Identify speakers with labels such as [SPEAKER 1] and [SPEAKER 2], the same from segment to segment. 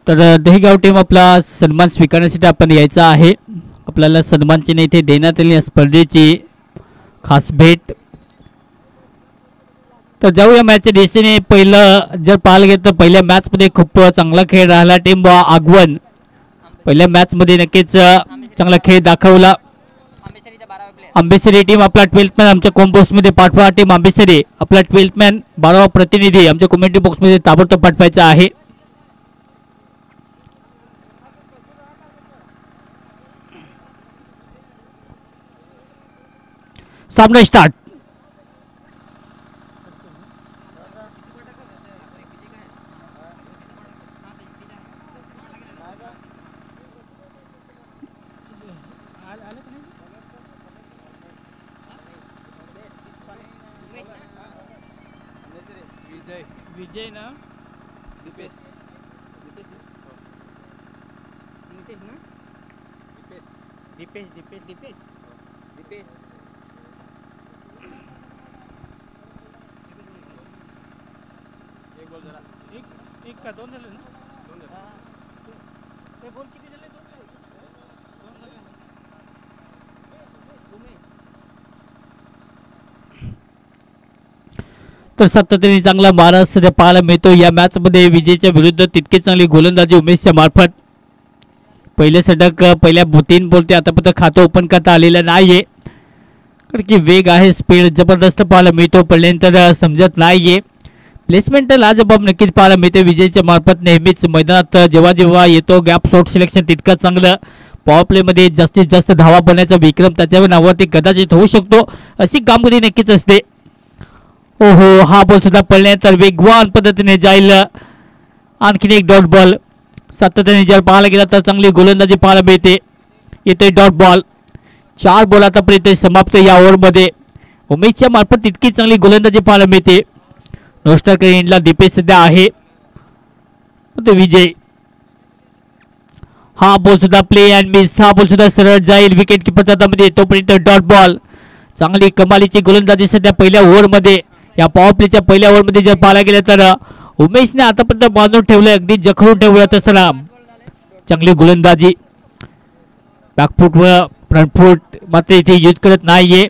[SPEAKER 1] तर दहीगाव टीम आपला सन्मान स्वीकारण्यासाठी आपण यायचा आहे. आपल्याला सन्मान चिन्ह इथे देण्यात आली स्पर्धेची खास भेट. तर जाऊया मॅचच्या दिशेने. पहिलं जर पाहायला गेलं तर पहिल्या मॅचमध्ये खूप चांगला खेळ राहिला टीम आगवण. पहिल्या मॅचमध्ये नक्कीच चांगला खेळ दाखवला. आंबेसरी टीम आपला 12th मॅन आमच्या कॉम्बॉक्समध्ये पाठवा. टीम आंबेसरी आपला 12th मॅन 12वा प्रतिनिधी आमच्या कमेंट्री बॉक्समध्ये ताबडतोब पाठवायचा आहे. सामना स्टार्ट. विजय ना दीपेश ना दीपेश दीपेश दीपेश दीपेश एक बोल जरा. एक का दोन झाले ना. दोन ते बोल किती झाले. तर सातत्याने चांगला मारा सध्या पाहायला मिळतो या मॅच मध्ये. विजयच्या विरुद्ध तितकी चांगली गोलंदाजी उमेशच्या मार्फत. पहिले षटक पहिल्या 3 बोलते आतापर्यंत खातं ओपन करता आलेलं नाहीये. कारण की वेग आहे, स्पीड जबरदस्त पाहायला मिळतो. पहिल्यांतर समजत नाहीये. प्लेसमेंट लाजबाब नक्कीच पाहायला मिळते विजयच्या मार्फत. नेहमीच मैदानात जेव्हा जेव्हा येतो गॅप शॉट सिलेक्शन तितकं चांगलं. पॉवर प्ले मध्ये जास्तीत जास्त धावा बनण्याचा विक्रम त्याच्यावर नावावरती कदाचित होऊ शकतो. अशी कामगिरी नक्कीच असते. ओहो, हा बॉल सुद्धा पडल्यानंतर वेगवान पद्धतीने जाईल. आणखीन एक डॉट बॉल. सातत्याने जर पाहायला गेला तर चांगली गोलंदाजी पाहायला मिळते. येते डॉट बॉल. 4 बॉल आतापर्यंत समाप्त या ओव्हरमध्ये. उमेशच्या मार्फत इतकी चांगली गोलंदाजी पाहायला मिळते. नोस्टर इंडला दीपेश सध्या आहे. विजय हा बॉल सुद्धा प्ले अँड मिस. हा बॉल सुद्धा सरळ जाईल विकेट किपरच्या हातामध्ये. तोपर्यंत डॉट बॉल. चांगली कमालीची गोलंदाजी सध्या पहिल्या ओव्हरमध्ये. या पॉवर प्लेच्या पहिल्या ओव्हरमध्ये जर पाहायला गेलं तर उमेशने आतापर्यंत बांधून ठेवलं, अगदी जखडून ठेवलं तसं. चांगली गोलंदाजी. बॅकफूट व फ्रंटफूट मात्र इथे यूज करत नाहीये.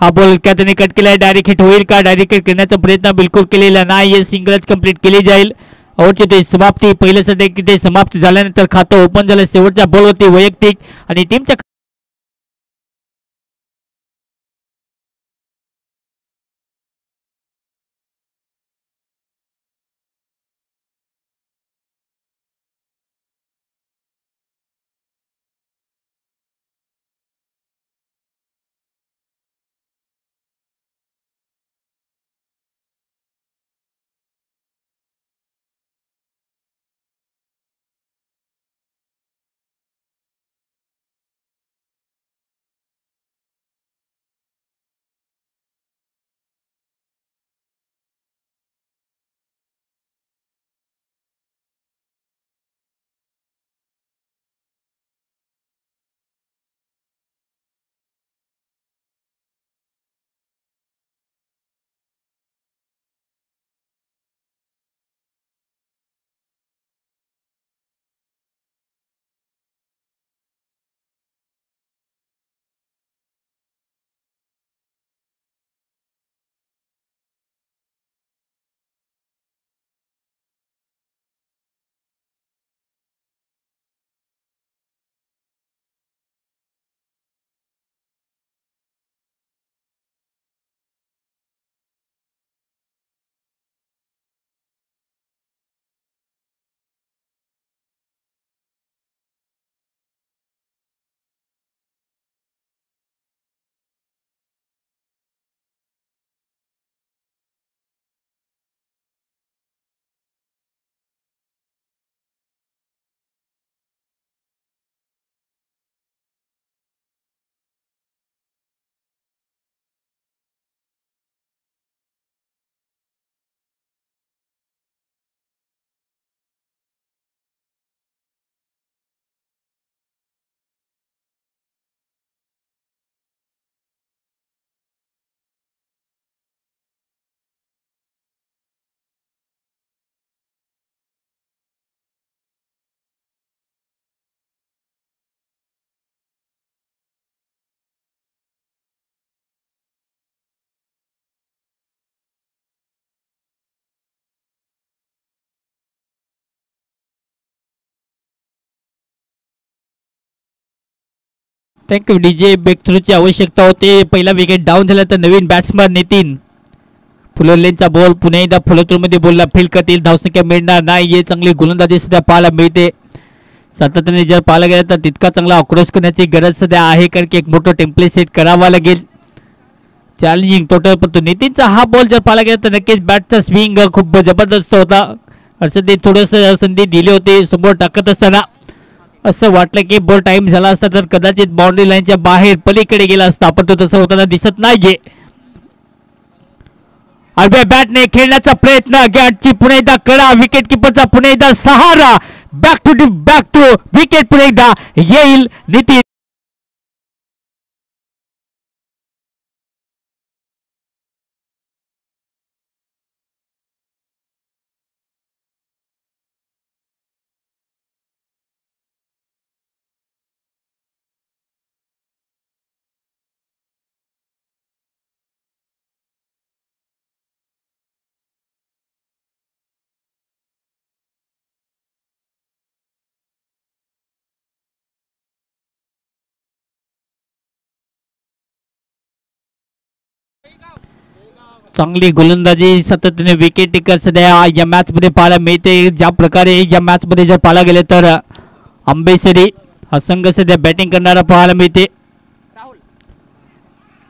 [SPEAKER 1] हा बॉल त्याने कट केलाय. डायरेक्ट हिट होईल का. डायरेक्ट हिट करण्याचा प्रयत्न बिलकुल केलेला नाहीये. सिंगलच कंप्लीट केली जाईल. ओव्हरची ते समाप्ती. पहिलं षटक ते समाप्त झाल्यानंतर खातं ओपन झालं शेवटच्या बॉलवरती वैयक्तिक आणि टीमच्या थँक्यू डीजे. ब्रेक थ्रूची आवश्यकता होते. पहिला विकेट डाऊन झाला तर नवीन बॅट्समन नितीन फुलरलेनचा बॉल पुन्हा एकदा फुलतूरमध्ये बॉलला फील्ड करतील. धावसंख्या मिळणार नाही. चांगली गोलंदाजी सध्या पाहायला मिळते. सातत्याने जर पाहायला गेलं तर तितका चांगला आक्रोश करण्याची गरज सध्या आहे, कारण की एक मोठं टेम्पलेट सेट करावा लागेल. चॅलेंजिंग टोटल, पण नितीनचा हा बॉल जर पाहायला गेला तर नक्कीच बॅटचा स्विंग खूप जबरदस्त होता. असं ते थोडंसं संधी दिली होती समोर टाकत असताना. असं वाटलं की बॉल टाइम झाला असता तर कदाचित बाउंड्री लाईनच्या बाहेर पलीकडे गेला असता, पण तो तसं होताना दिसत नाहीये. आडव्या बॅटने खेळण्याचा प्रयत्न, गॅटची पुन्हा एकदा कडा, विकेट किपरचा पुन्हा एकदा सहारा. बॅक टू विकेट पुन्हा एकदा येईल नितीन. चांगली गोलंदाजी सातत्याने विकेट टेकर सध्या या मॅच मध्ये पाहायला मिळते. ज्या प्रकारे या मॅच मध्ये जर पाहायला गेले तर आंबेसरी हा संघ सध्या बॅटिंग करणारा पाहायला मिळते.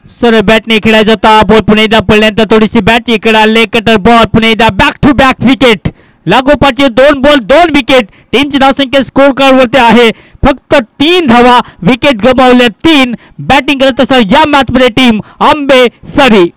[SPEAKER 1] सर बॅटने खेळायचा होता बॉल पुन्हा एकदा पडल्यानंतर थोडीशी बॅट इकडे आले. कटर बॉल पुन्हा एकदा बॅक टू बॅक विकेट. लागोपाठचे 2 बॉल 2 विकेट. टीमची धावसंख्या स्कोर कार्ड वरती आहे फक्त 3 धावा. विकेट गमावल्या 3. बॅटिंग करत असताना या मॅच मध्ये टीम आंबेसरी.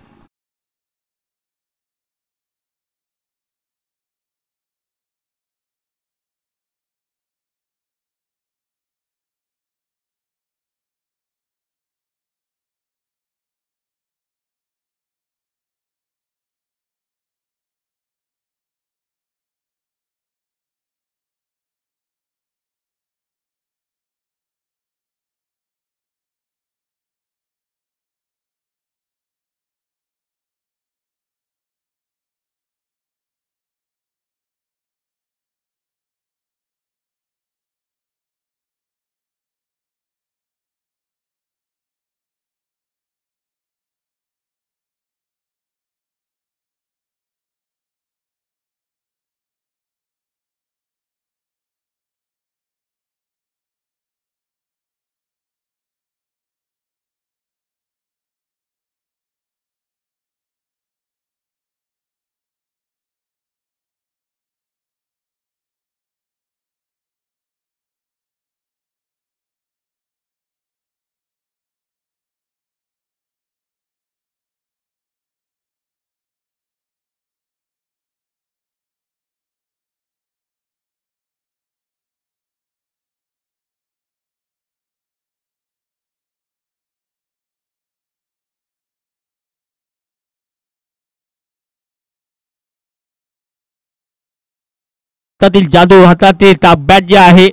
[SPEAKER 1] हातातील जादू, हातातील बॅट जे आहे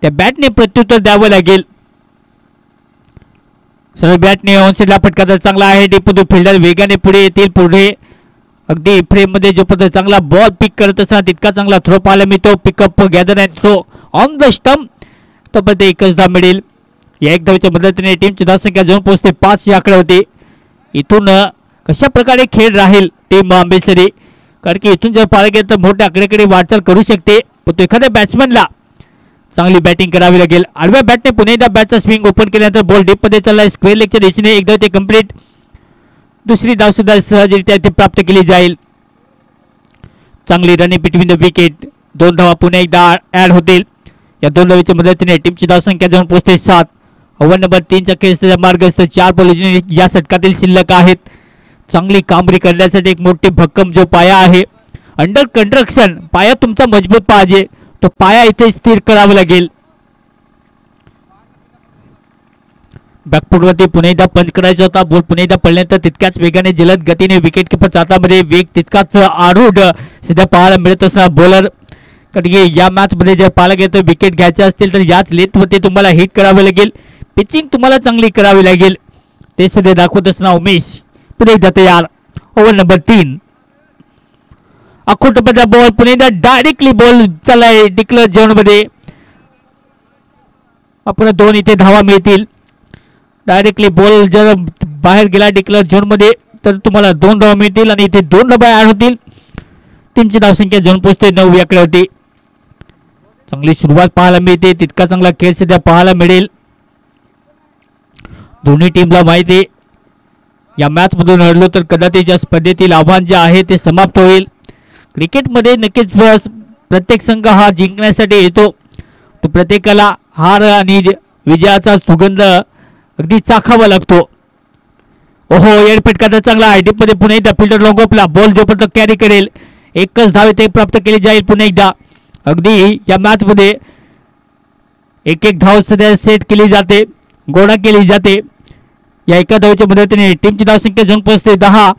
[SPEAKER 1] त्या बॅटने प्रत्युत्तर द्यावं लागेल. सरळ बॅटने ऑनसेटला फटका चांगला आहे. डेपुटी फिल्डर वेगाने पुढे येतील. पुढे अगदी फ्रेम मध्ये जो पद्धत चांगला बॉल पिक करत असताना तितका चांगला थ्रो पाहायला मिळतो. Pickup gather and throw on the stump. तो पण एकच धाव मिळेल. या एक धावेच्या मदतीने टीमची धावसंख्या जाऊन पोहोचते 5 या आकड्यावरती. इथून कशा प्रकारे खेळ राहील टीम आंबेसरी, कारण की इथून जर पाहायला गेलं तर मोठ्या आकड्याकडे वाटचाल करू शकते, पण तो एखाद्या बॅट्समनला चांगली बॅटिंग करावी लागेल. आडव्या बॅटने पुन्हा एकदा बॅटचा स्विंग ओपन केल्यानंतर बॉल डीप मध्ये चाललाय. स्क्वेअर लेगच्या दिशेने एकदा ते कंप्लीट. दुसरी धाव सुद्धा सहजरित्या ते प्राप्त केली जाईल. चांगली रनिंग बिटवीन द विकेट. 2 धावा पुन्हा एकदा ऍड होतील. या 2 धावेच्या मदतीने टीमची धावसंख्या जाऊन पोहोचते 7. ओव्हर नंबर 3चा खेळ मार्गस्थ 4 बॉल या षटकातील शिल्लक आहेत. चांगली कामगिरी करण्यासाठी एक मोठी भक्कम जो पाया आहे अंडर कंस्ट्रक्शन. पाया तुमचा मजबूत पाहिजे, तो पाया इथे स्थिर करावा लागेल. बॅकफुटवरती पुन्हा एकदा पंच करायचा होता. बॉल पुन्हा एकदा पडल्यानंतर तितक्याच वेगाने जलद गतीने विकेट किपरच्या हातामध्ये वेग तितकाच आरूढ सध्या पाहायला मिळत असणार बॉलर. कारण की या मॅच मध्ये जर पाहायला गेलं तर विकेट घ्यायचे असतील तर याच लेंथवरती तुम्हाला हिट करावे लागेल. पिचिंग तुम्हाला चांगली करावी लागेल. ते सध्या दाखवत असणार उमेश पुन्हा एकदा तयार. Over number 3. अखोटपचा बॉल पुन्हा एकदा डायरेक्टली बॉल चाललाय डिक्लेअर झोन मध्ये. आपण 2 इथे धावा मिळतील. डायरेक्टली बॉल जर बाहेर गेला डिक्लेअर झोनमध्ये तर तुम्हाला 2 धावा मिळतील आणि इथे 2 धावा ॲड होतील. टीमची धावसंख्या झोन पोहोचते 9 याकडे होती. चांगली सुरुवात पाहायला मिळते. तितका चांगला खेळ सध्या पाहायला मिळेल. दोन्ही टीमला माहिती आहे या मॅच मधून हरलो तर कदाचित या स्पर्धेतील आव्हान जे आहे ते समाप्त होईल. क्रिकेटमध्ये नक्कीच प्रत्येक संघ हा जिंकण्यासाठी येतो. तो प्रत्येकाला हार आणि विजयाचा सुगंध अगदी चाखावा लागतो. ओहो एअरफेट करता चांगला आहे. डीप मध्ये पुन्हा एकदा फिल्डर लॉंगॉपला बॉल जोपर्यंत कॅरी करेल एकच धाव ते प्राप्त केली जाईल. पुन्हा एकदा अगदी या मॅच मध्ये एक एक धाव सध्या सेट केली जाते, गोळा केली जाते. या एका धावेच्या मदतीने टीमची धावसंख्या झोन पोहोचते 10.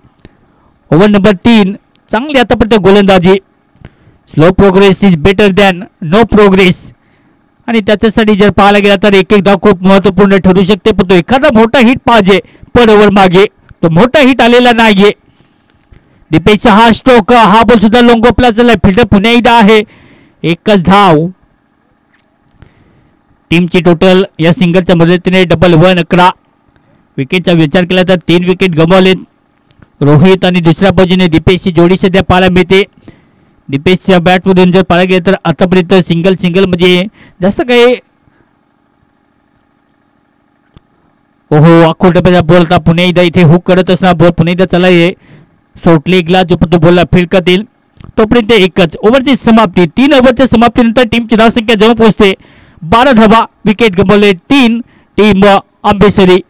[SPEAKER 1] Over number 3. चांगली आतापर्यंत गोलंदाजी. Slow progress is better than no progress. आणि त्याच्यासाठी जर पाहायला गेला तर एक एक धाव खूप महत्त्वपूर्ण ठरू शकते. पण तो एखादा मोठा हिट पाहिजे पर ओव्हर मागे. तो मोठा हिट आलेला नाहीये. दीपेशचा हा स्ट्रोक हा बॉल सुद्धा लॉंगॉपला चाललाय. फिल्डर पुन्हा एकदा आहे. एकच धाव. टीमची टोटल या सिंगलच्या मदतीने डबल 111. विकेटचा विचार केला तर 3 विकेट गमावलेत. रोहित आणि दुसऱ्या बाजूने दीपेशची जोडी सध्या पाहायला मिळते. दीपेशच्या बॅटमधून जर पाहायला गेलं तर आतापर्यंत सिंगल म्हणजे जास्त काही ओहो अख्खो टप्प्याचा बॉल का पुन्हा एकदा इथे हुक करत असणार. बॉल पुन्हा एकदा चला आहे सोटलेगला जो पण तो बॉलला फिरकत येईल तोपर्यंत एकच ओव्हरची समाप्ती. 3 ओव्हरच्या समाप्तीनंतर टीमची धावसंख्या जवळ पोहोचते 12 धावा. विकेट गमावले 3. टीम आंबेसरी.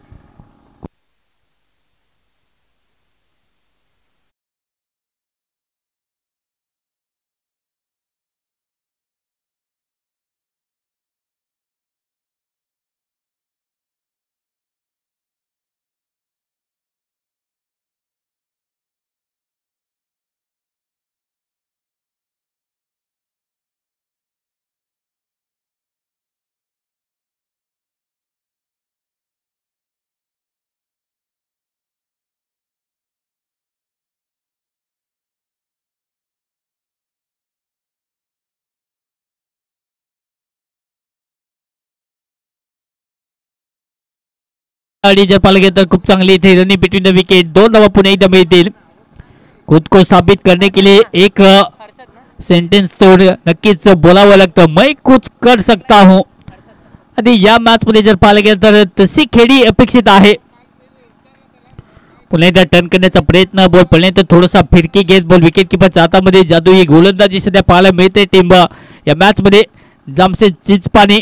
[SPEAKER 1] जर पाहायला गेलं तर खूप चांगली इथे रनिंग बिटवीन द विकेट. 2 धावा पुन्हा एकदा मिळतील. खुद को साबित करने के लिए एक सेंटेन्स तो नक्कीच बोलावं लागतं. मैं कुछ कर सकता हूं. आणि या मॅच मध्ये जर पाहायला गेलं तर तशी खेळी अपेक्षित आहे. पुन्हा एकदा टर्न करण्याचा प्रयत्न. बॉल पडल्यानंतर थोडासा फिरकी घेत बॉल विकेट किपरच्या हातामध्ये. जादुई गोलंदाजी सध्या पाहायला मिळते टीम या मॅच मध्ये. जामशेद चिंचपानी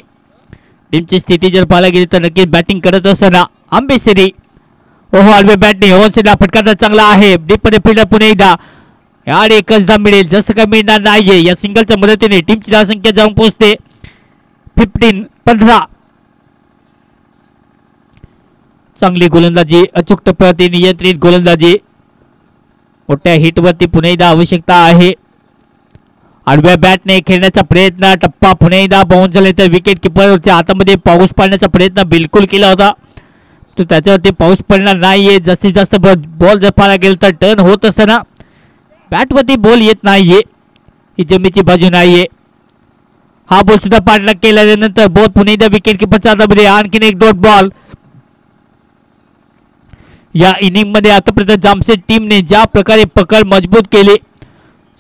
[SPEAKER 1] टीमची स्थिती जर पाहायला गेली तर नक्कीच बॅटिंग करत असताना आंबेसरी. ओहो आडवे बॅटने ओव्हरसेटला फटका चांगला आहे. डीप मध्ये फिल्डर पुन्हा एकदा यार एकच धाव मिळेल. जास्त काय मिळणार नाहीये. या सिंगलच्या मदतीने टीमची धावसंख्या जाऊन पोहोचते 15. चांगली गोलंदाजी. अचूक टप्प्यावरती नियंत्रित गोलंदाजी. मोठ्या हिटवरती पुन्हा एकदा आवश्यकता आहे. आडव्या बॅटने खेळण्याचा प्रयत्न. टप्पा पुन्हा एकदा बाउन्स झाले तर विकेट किपरच्या हातामध्ये पाऊस पाडण्याचा प्रयत्न बिलकुल केला होता. तो त्याच्यावरती पाऊस पडणार नाहीये. जास्तीत जास्त बॉल जर पाहायला गेलं तर टर्न होत असताना बॅटवरती बॉल येत नाहीये. ही जमीची बाजू नाहीये. हा बॉल सुद्धा पाडला केल्यानंतर बॉल पुन्हा एकदा विकेट किपरच्या हातामध्ये. आणखीन एक डॉट बॉल. या इनिंग मध्ये आतापर्यंत जामशेद टीमने ज्या प्रकारे पकड मजबूत केली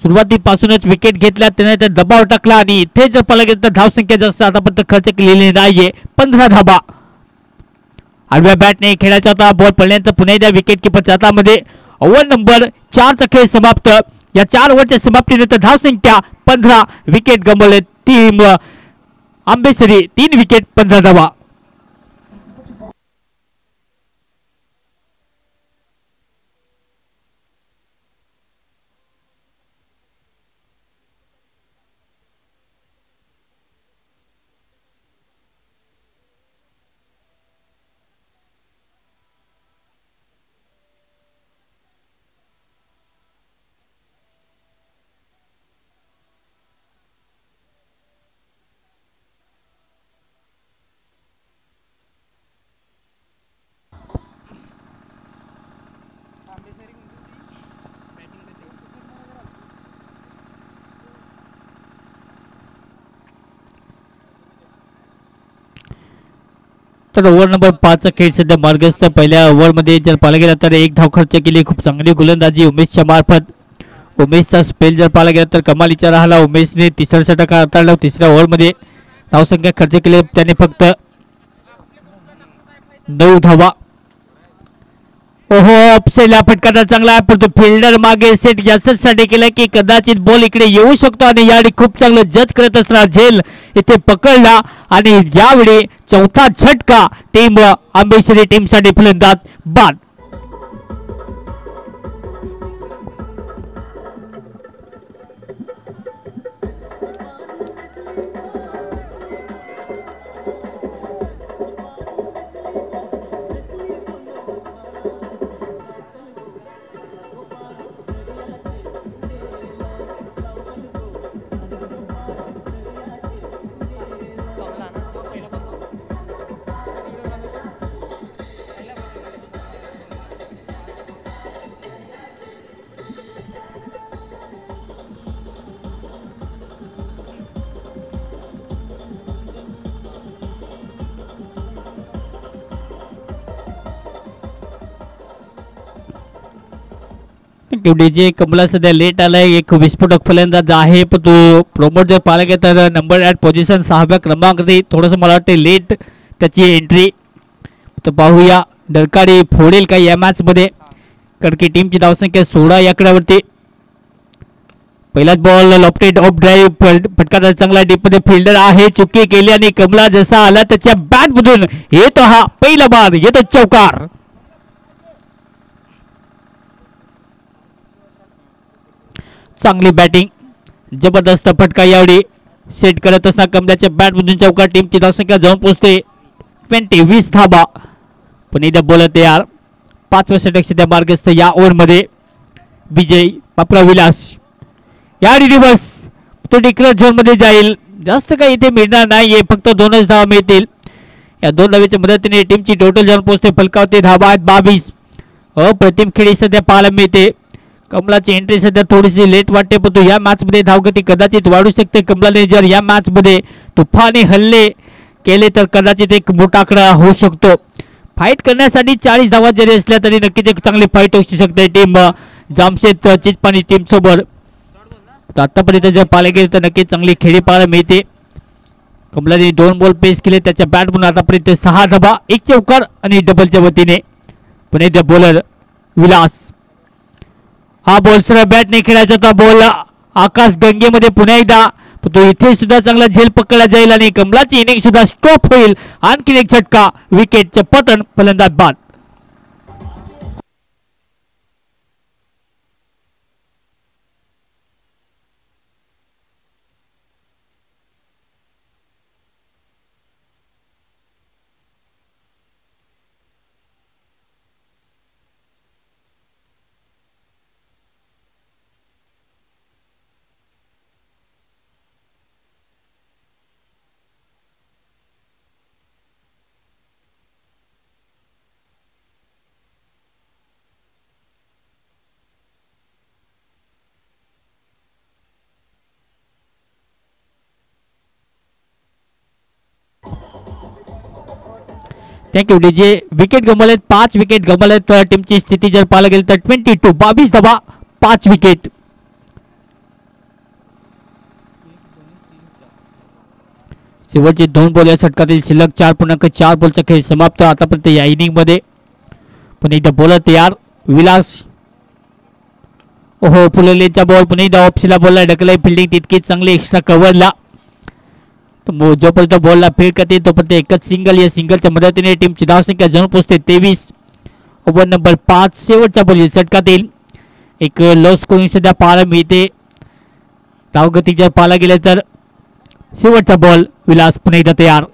[SPEAKER 1] सुरुवातीपासूनच विकेट घेतल्या त्याने दबाव टाकला आणि इथे जर पाहायला गेलं तर धावसंख्या जास्त आतापर्यंत खर्च केलेली नाहीये. 15 धावा. आडव्या बॅटने खेळायचा होता. बॉल पडल्यानंतर पुन्हा एकदा विकेट किपरच्या हातामध्ये. ओव्हर नंबर 4 चा खेळ समाप्त. या 4 ओव्हरच्या समाप्तीनंतर धावसंख्या 15. विकेट गमावले टीम आंबेसरी. 3 विकेट 15 धावा. तर ओव्हर नंबर 5चा खेळ सध्या मार्गस्थ. पहिल्या ओव्हरमध्ये जर पाहायला गेला तर एक धाव खर्च केली. खूप चांगली गोलंदाजी उमेशच्या मार्फत. उमेशचा स्पेल जर पाहायला गेला तर कमालीचा राहिला. उमेशने तिसरा षटक हाताळला. तिसऱ्या ओव्हरमध्ये धावसंख्या खर्च केली त्याने फक्त 9 धावा. ओहो ऑफसाईडला फटका चांगला आहे परंतु फिल्डर मागे सेट यासाठी केलं की कदाचित बॉल इकडे येऊ शकतो आणि यावेळी खूप चांगलं जज करत असताना झेल इथे पकडला आणि यावेळी चौथा झटका टीम आंबेश्वरी टीमसाठी फलंदाज बाद. डीजे कमला सध्या लेट आलाय. एक विस्फोटक फलंदाज आहे पण तो प्रमोट जर पाहायला गेला तर नंबर 8 पोझिशन 6व्या क्रमांकावरती. थोडंसं मला वाटतं लेट त्याची एंट्री. तर पाहूया डरकाळी फोडेल का या मॅच मध्ये कारण की टीमची धावसंख्या 16 या आकड्यावरती. पहिलाच बॉल लॉफ्टेड ऑफ ड्राईव्ह फटका चांगला डीप मध्ये फिल्डर आहे. चुकी केली आणि कमला जसा आला त्याच्या बॅट मधून येतो हा पहिला बाद. येतो चौकार. चांगली बॅटिंग जबरदस्त फटका यावेळी सेट करत असताना कमलाच्या बॅट मधून चौकार. टीमची धावसंख्या जाऊन पोहोचते 20 धाबा. पण इथं बोलत यार 5व्या षटक सध्या मार्गस्थ. या ओव्हरमध्ये विजय बापरा विलास या दिवस तो डिक्लेअर झोन मध्ये जाईल. जास्त काही इथे मिळणार नाहीये फक्त 2च धावा मिळतील. या 2 धावेच्या मदतीने टीमची टोटल जाऊन पोहोचते फलकावते धावा आहेत 22. अप्रतिम खेळी सध्या पाहायला मिळते. कमलाची एंट्री सध्या थोडीशी लेट वाटते परंतु या मॅच मध्ये धावगती कदाचित वाढू शकते. कमलाने जर या मॅच मध्ये तुफानी हल्ले केले तर कदाचित एक मोठा आकडा होऊ शकतो. फाईट करण्यासाठी 40 धावा जरी असल्या तरी नक्कीच एक चांगली फाईट होऊ शकते टीम जामशेद चिचपाणी टीम सोबत. आतापर्यंत जर पाहायला गेले तर नक्कीच चांगली खेळी पाहायला मिळते. कमलाने 2 बॉल पेस केले त्याच्या बॅट म्हणून आतापर्यंत 6 धाबा 1 चौकार आणि डबलच्या वतीने. पण इथे बॉलर विलास हा बॉल सरळ बॅट नाही खेळायचा होता. बॉल आकाश गंगेमध्ये पुन्हा एकदा तो इथे सुद्धा चांगला झेल पकडला जाईल आणि कमलाची इनिंग सुद्धा स्टॉप होईल. आणखी एक झटका विकेटचे पतन फलंदाज बाद. Thank you DJ. विकेट गमावलेत 5 विकेट गमावलेत. टीमची स्थिती जर पाहायला गेली तर 22 धावा 5 विकेट. शेवटचे 2 बॉल या षटकातील शिल्लक 4.4 बॉलचा खेळ समाप्त आतापर्यंत या इनिंग मध्ये. पण एकदा बॉलर तयार विलास. ओहो फुललेचा बॉल पुन्हा एकदा ऑप्शनला बॉलला ढकलला. फिल्डिंग तितकीच चांगली एक्स्ट्रा कव्हरला. जोपर्यंत बॉलला फील्ड करते तोपर्यंत एकच सिंगल. या सिंगलच्या मदतीने टीमची धावसंख्या जाऊन पोहोचते 23. ओव्हर नंबर 5 शेवटचा बॉल षटकातील एक लो स्कोरिंग सध्या पाहायला मिळते. धावगती जर पाहायला गेले तर शेवटचा बॉल विलास पुन्हा एकदा तयार.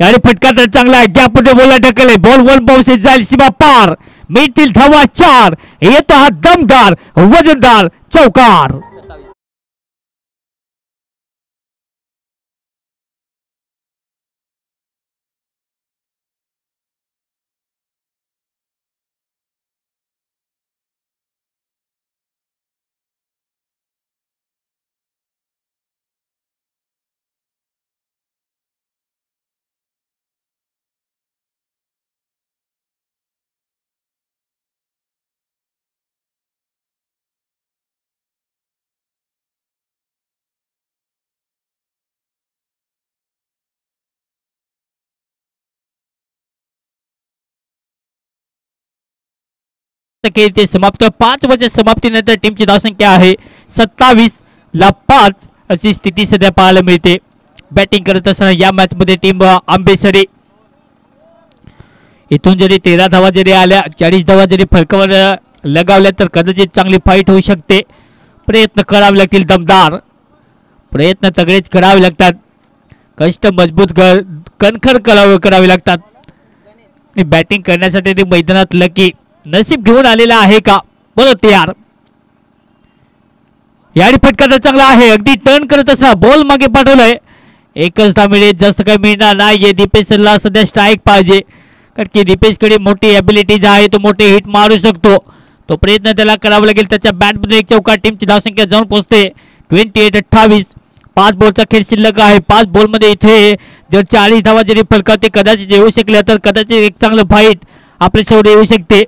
[SPEAKER 1] याने फटका तर चांगला आहे. गॅपमध्ये बॉलला ढकलले. बॉल 1 बाउन्सेस जाईल सीमा पार. मिळतील धावा 4. येतो हा दमदार वजनदार चौकार. खेळ ते समाप्त. 5 ओव्हरच्या समाप्तीनंतर टीमची धावसंख्या आहे 27 ला 5 अशी स्थिती सध्या पाहायला मिळते. बॅटिंग करत असताना या मॅच मध्ये टीम आंबेसरी इथून जरी 13 धावा जरी आल्या, 40 धावा जरी फलकावर लगावल्या तर कदाचित चांगली फाईट होऊ शकते. प्रयत्न करावे लागतील, दमदार प्रयत्न सगळेच करावे लागतात. कष्ट मजबूत कणखर करावे लागतात. बॅटिंग करण्यासाठी ते मैदानात लकी नसीब घेऊन आलेला आहे का बरं तयार. याडी फटका चांगला आहे, अगदी टर्न करत असला बॉल मागे पाठवलाय. एकच धाव मिळेल, जास्त काही मिळणार नाहीये. दीपेशला सध्या स्ट्राईक पाहिजे, कारण की दीपेशकडे मोठी ॲबिलिटीज आहे, तो मोठे हिट मारू शकतो. तो प्रयत्न त्याला करावा लागेल. त्याच्या बॅटमध्ये एक चौका. टीमची धावसंख्या जाऊन पोहोचते 28-28. 5 बॉलचा खेळ शिल्लक आहे. 5 बॉलमध्ये इथे जर 40 धावा जरी फलकावते कदाचित येऊ शकल्या तर कदाचित एक चांगलं फाईट आपल्या समोर येऊ शकते.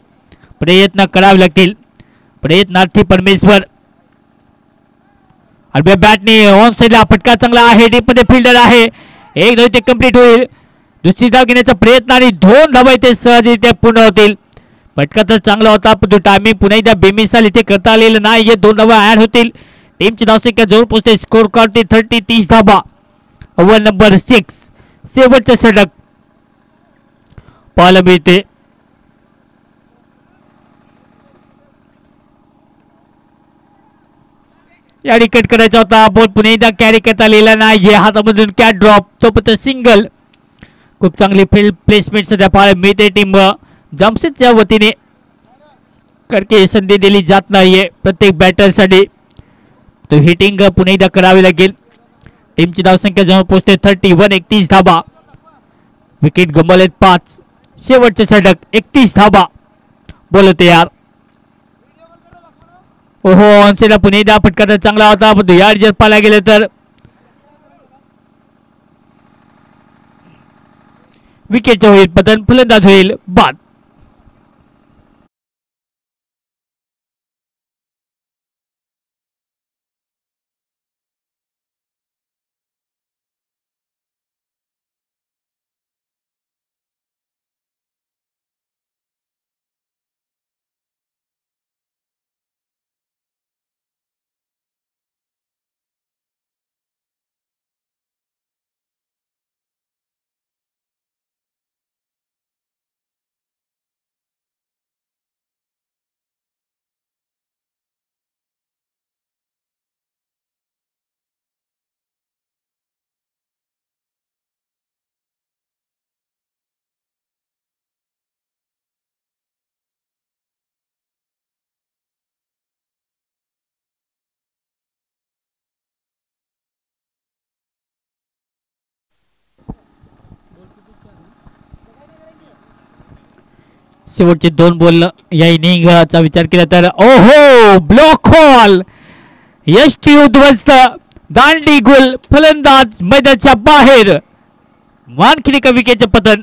[SPEAKER 1] प्रयत्न करावे लागतील, प्रयत्नार्थी परमेश्वर. आणि बॅटने ऑन साईडला फटका चांगला आहे. डीप मध्ये फिल्डर आहे. एक धाव ते कंप्लीट होईल. दुसरी धाव घेण्याचा प्रयत्न आणि 2 धावा इथे सहजरित्या पूर्ण होतील. फटका तर चांगला होता, पण तो टायमिंग पुन्हा एकदा बेमिसाल इथे करता आलेलं नाही. 2 धावा ऍड होतील. टीमची धावसंख्या जवळ पोहोचते. स्कोर कार्ड 30 धावा. ओव्हर नंबर 6 शेवटचं षटक पाहायला मिळते. या विकेट करायचा होता. बॉल पुन्हा एकदा कॅरी करता आलेला नाही. हातामधून कॅट ड्रॉप, सोबत सिंगल. खूप चांगली फील्ड प्लेसमेंट सध्या पाहायला मिळते टीम जामशेदच्या वतीने. करके संधी दिली जात नाहीये प्रत्येक बॅटरसाठी. तो हिटिंग पुन्हा एकदा करावी लागेल. टीमची धावसंख्या जवळ पोहोचते 31 धावा. विकेट गमावलेत 5. शेवटचे षटक 31 धावा. बोल तयार. ओहो, ऑनसेला पुन्हा एकदा फटका तर चांगला होता, पण यार्ड जर पाहायला गेलं तर विकेट होईल पतन. फलंदाज होईल बाद. शेवटचे 2 बॉल या इनिंगचा विचार केला तर ओहो, ब्लॉक हॉल. यष्टी उद्ध्वस्त, दांडी गुल. फलंदाज मैदानाच्या बाहेर. आणखी एका विकेटचे पतन.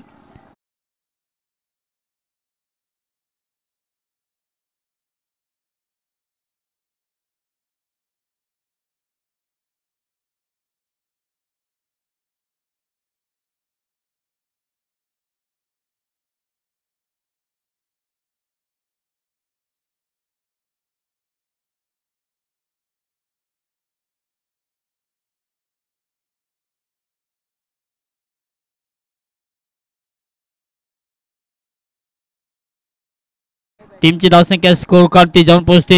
[SPEAKER 1] टीमची धावसंख्या स्कोर कार्ड जाऊन पोहोचते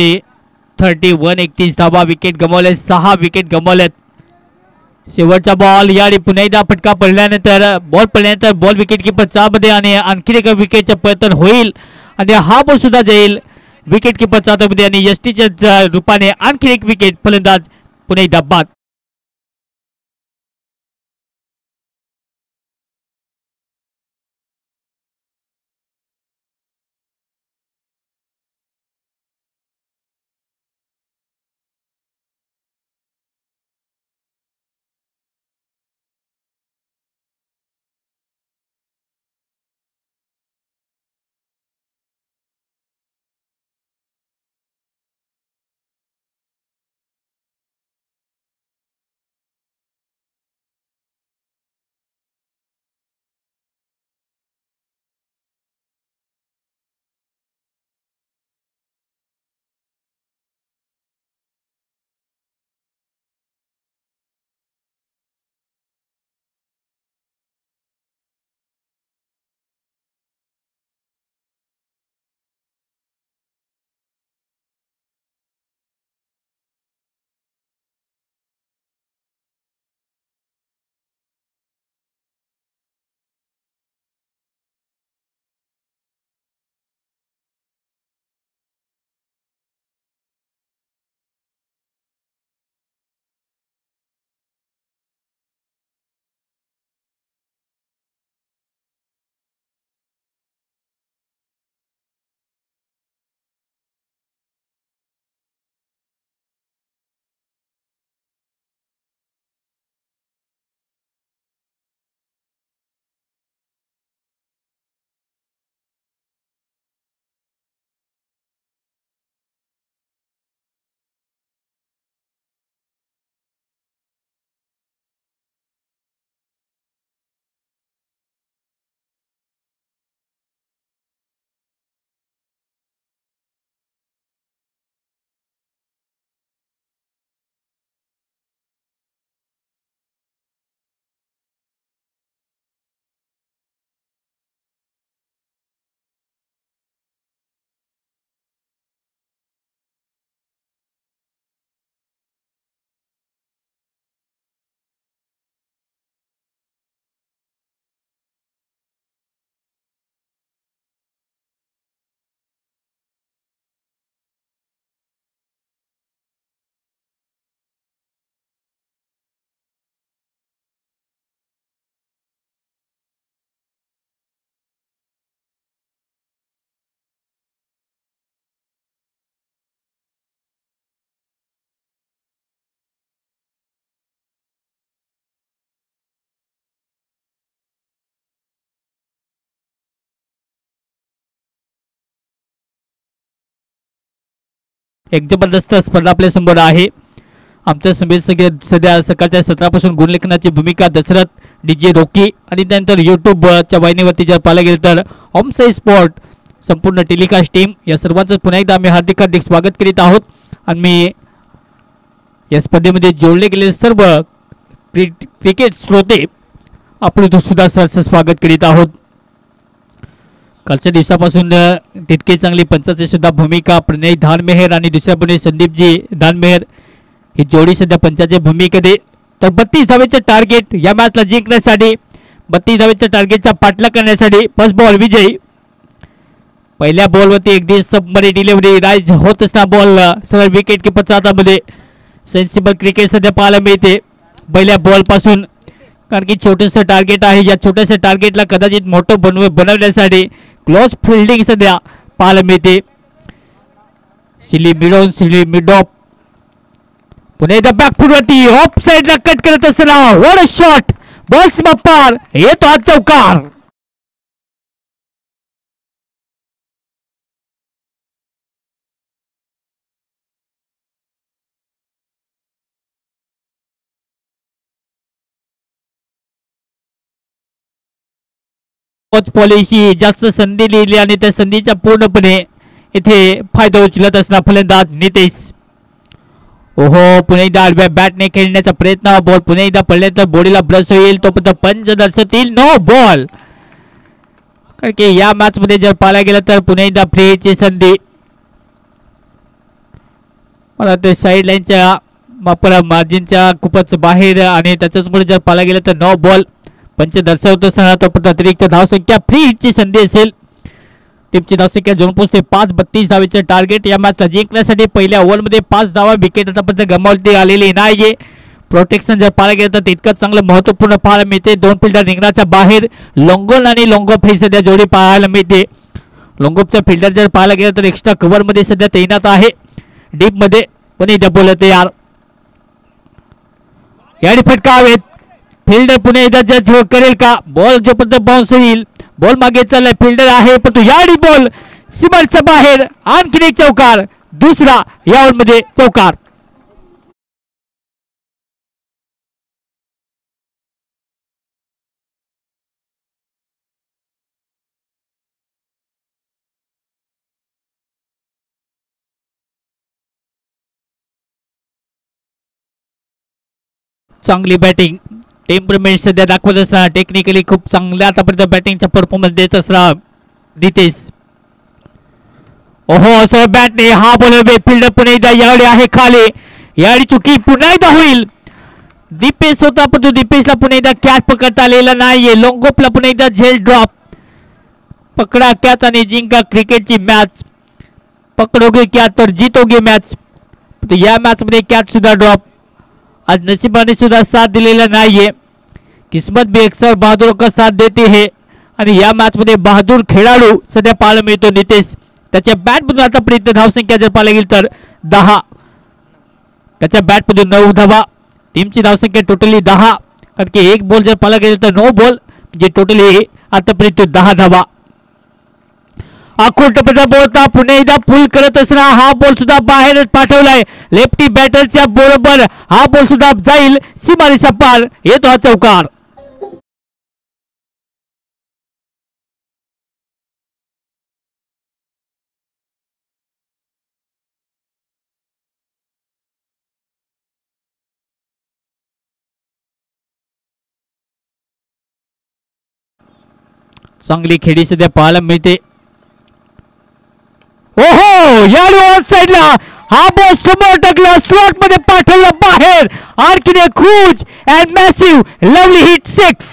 [SPEAKER 1] 31 धावा. विकेट गमावले, 6 विकेट गमावलेत. शेवटचा बॉल याडी पुन्हा एकदा फटका पडल्यानंतर बॉल विकेट किपरचा मध्ये आणि आणखी एका विकेटचं पतन होईल आणि हा बॉल सुद्धा जाईल विकेट किपरचा मध्ये आणि यष्टीच्या रूपाने आणखी एक विकेट. फलंदाज पुन्हा एकदा बाद. एक जबरदस्त स्पर्धा आपल्या समोर आहे. आमच्या सभेत सध्या सकाळच्या सत्रापासून गुणलेखनाची भूमिका दशरथ डीजे रॉकी आणि त्यानंतर यूट्यूबच्या वाहिनीवरती जर पाहायला गेलं तर ओमसाई स्पोर्ट संपूर्ण टेलिकास्ट टीम या सर्वांचं पुन्हा एकदा आम्ही हार्दिक हार्दिक स्वागत करीत आहोत. आणि मी या स्पर्धेमध्ये जोडले गेलेले सर्व क्रिकेट श्रोते आपण सुद्धा सहर्ष स्वागत करीत आहोत. कालच्या दिवसापासून तितके चांगली पंचाची सुद्धा भूमिका प्रणय धानमेहर आणि दुसऱ्या बाजूने संदीपजी धानमेहर ही जोडी सध्या पंचाच्या भूमिकेमध्ये. तर 32 धावेचं टार्गेट या मॅचला जिंकण्यासाठी 32 धावेच्या टार्गेटचा पाठलाग करण्यासाठी फर्स्ट बॉल विजयी. पहिल्या बॉलवरती एक दिवस सबमरी डिलिव्हरी राईज होत असताना बॉल सरळ विकेट किपरच्या हातामध्ये. सेन्सिबल क्रिकेट सध्या पाहायला मिळते पहिल्या बॉल पासून, कारण की छोटंसं टार्गेट आहे. या छोट्याशा टार्गेटला कदाचित मोठं बनवण्यासाठी क्लोज फिल्डिंग सध्या पाहायला मिळते. सिली मिडॉप पुन्हा एकदा बॅकफुटवरती ऑफ साईडला कट करत असताना वर शॉट बॉल सीमा पार येतो हा चौकार. पॉलिसी जास्त संधी लिहिली आणि त्या संधीचा पूर्णपणे इथे फायदा उचलत असणार फलंदाज नितेश. ओहो पुन्हा एकदा आडव्या बॅटने खेळण्याचा प्रयत्न. बॉल पुन्हा एकदा पडल्यानंतर बॉडीला ब्रश होईल तोपर्यंत पंच दर्शवतील नो बॉल. कारण की या मॅच मध्ये जर पाहायला गेलं तर पुन्हा एकदा फ्रीची संधी मला ते साईड लाईनच्या मार्जिनच्या खूपच बाहेर आणि त्याच्याचमुळे जर पाहायला गेलं तर नो बॉल. पंच दर्शवत असताना तोपर्यंत अतिरिक्त धावसंख्या फ्री हिटची संधी असेल. टीमची धावसंख्या जोडून पोहोचते 5. 32 धावेचे टार्गेट या मॅचला जिंकण्यासाठी पहिल्या ओव्हरमध्ये 5 धावा विकेट आतापर्यंत गमावली आलेली नाहीये. प्रोटेक्शन जर पाहायला गेलं तर तितकंच चांगलं महत्वपूर्ण पाहायला मिळते. 2 फिल्डर रिंगणाच्या बाहेर लोंगोल आणि लोंगोप ही सध्या जोडी पाहायला मिळते. लोंगोपचा फिल्डर जर पाहायला गेलं तर एक्स्ट्रा कव्हरमध्ये सध्या तैनात आहे. डीपमध्ये पण इथे बोलत यार याडी फटका हवेत. फिल्डर पुन्हा एकदा जज करेल का. बॉल जोपर्यंत बाउन्स होईल बॉल मागे चाललाय फिल्डर आहे पण तो याडी बॉल सीमाच्या बाहेर. आणखी एक चौकार दुसरा या ओव्हरमध्ये चौकार. चांगली बॅटिंग टेम्परमेंट सध्या दाखवत असणार. टेक्निकली खूप चांगल्या आतापर्यंत बॅटिंगचा परफॉर्मन्स देत असणार नितेश. ओहो सर बॅटने हा बॉल फिल्डर पुन्हा एकदा याडी आहे खाली. याडी चुकी पुन्हा एकदा होईल. दीपेश होता पण तो दीपेशला पुन्हा एकदा कॅच पकडता आलेला नाहीये. लोंगोपला पुन्हा एकदा झेल ड्रॉप. पकडा कॅच आणि जिंका क्रिकेटची मॅच. पकडोगे कॅच तर जीतोगे मॅच. या मॅच मध्ये कॅच सुद्धा ड्रॉप. आज नशिबाने सुद्धा साथ दिलेला नाहीये. किस्मत भी अक्सर बहादुर का साथ देते है. आणि या मॅच मध्ये बहादूर खेळाडू सध्या पाहायला मिळतो नितेश. त्याच्या बॅटमधून आतापर्यंत धावसंख्या जर पाहायला गेली तर 10. त्याच्या बॅटमधून 9 धावा. टीमची धावसंख्या टोटली 10. कारण की एक बॉल जर पाहायला गेलं तर 9 बॉल म्हणजे टोटली आतापर्यंत 10 धावा. आखोटपदा बोलता पुन्हा एकदा फुल करत असणार हा बॉल सुद्धा बाहेरच पाठवलाय. लेफ्टी बॅटरच्या बरोबर हा बॉल सुद्धा जाईल सीमारेषा पार येतो हा चौकार. चांगली खेळी सध्या पाहायला मिळते. ओहो याडी ऑन साइडला हा बॉल समोर टाकला स्लॉट मध्ये पाठवला बाहेर. आणखीन एक huge and massive lovely hit 6.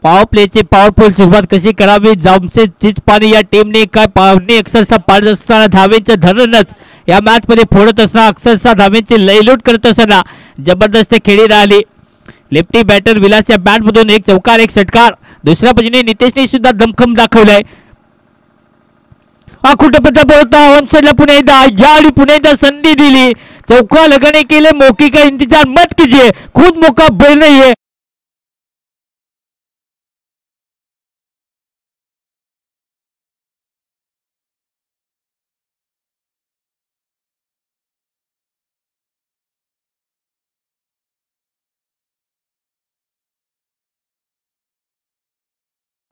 [SPEAKER 1] Power प्लेची पॉवरफुल सुरुवात कशी करावी जामशेद पाणी या टीमने काय पावणे अक्षरशः पाडत असताना धावेंचं धरणच या मॅच मध्ये फोडत असताना अक्षरशः धावेंची लयलूट करत असताना जबरदस्त खेळी राहिली. लेफ्टी बॅटर विलास या बॅट मधून एक चौकार एक षटकार. दुसऱ्या बाजूने नितेशने सुद्धा दमखम दाखवलाय. कुठं बोलता ऑनसाइडला पुन्हा एकदा यावेळी पुन्हा एकदा संधी दिली. चौका लगाने के लिए मौके का इंतजार मत कीजिए, खुद मौका बन रही है.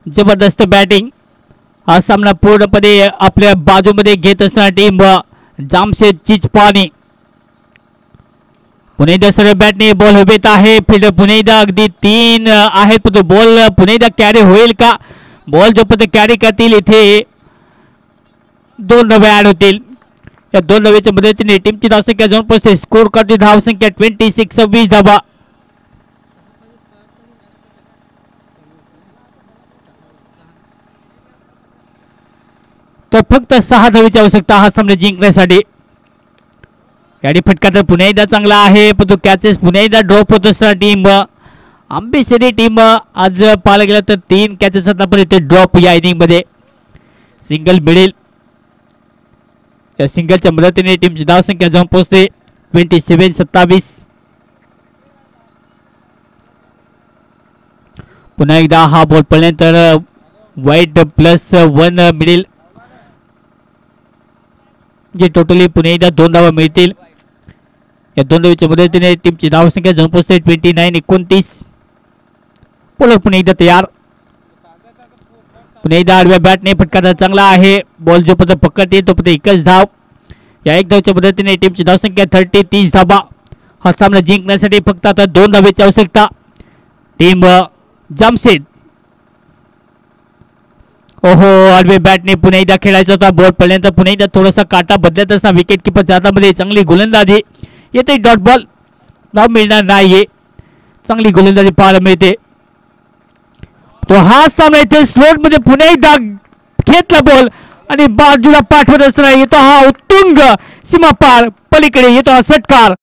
[SPEAKER 1] जबरदस्त बॅटिंग. हा सामना पूर्णपणे आपल्या बाजूमध्ये घेत असणारी टीम जामशेद चिचपाणी. पुन्हा एकदा सरळ बॅटने बॉल हवेत आहे. फिल्डर पुन्हा एकदा अगदी 3 आहेत पण तो बॉल पुन्हा एकदा कॅरी होईल का? बॉल जोपर्यंत कॅरी करतील इथे 2 नवे ऍड होतील. या 2 नवेच्या मदतीने टीमची धावसंख्या जाऊन पोहोचते. स्कोर करते धावसंख्या 26 20 धावा. तर फक्त 6 धावेची आवश्यकता हा सामना जिंकण्यासाठी. याडी फटका तर पुन्हा एकदा चांगला आहे पण तो कॅचेस पुन्हा एकदा ड्रॉप होत असताना टीम आंबेसरी टीम आज पाहायला गेलं तर 3 कॅचेस आतापर्यंत ड्रॉप या इनिंग मध्ये. सिंगल मिळेल. या सिंगलच्या मदतीने टीमची धावसंख्या जाऊन पोहोचते 27 27. पुन्हा एकदा हा बॉल पडल्यानंतर वाईट +1 मिळेल. जे टोटली पुन्हा एकदा 2 धावा मिळतील. या 2 धावेच्या मदतीने टीमची धावसंख्या जाऊन पोहोचते 29 29. बॉलर पुन्हा एकदा तयार. पुन्हा एकदा आडव्या बॅटने फटका चांगला आहे. बॉल जोपर्यंत पकडते तोपर्यंत एकच धाव. या 1 धावच्या मदतीने टीमची धावसंख्या 30 30 धावा. हा सामना जिंकण्यासाठी फक्त आता 2 धावेची आवश्यकता. टीम जामशेद. ओहो आडवे बॅटने पुन्हा एकदा खेळायचा होता. बॉल पडल्यानंतर पुन्हा एकदा थोडासा काटा बदलत असताना विकेट किपरच्या हातामध्ये चांगली गोलंदाजी येते. डॉट बॉल धाव मिळणार नाहीये. चांगली गोलंदाजी पाहायला मिळते. तो हा सामना इथे स्लोट मध्ये पुन्हा एकदा घेतला बॉल आणि बाजूला पाठवत असताना येतो हा उत्तुंग सीमा पार पलीकडे येतो हा षटकार.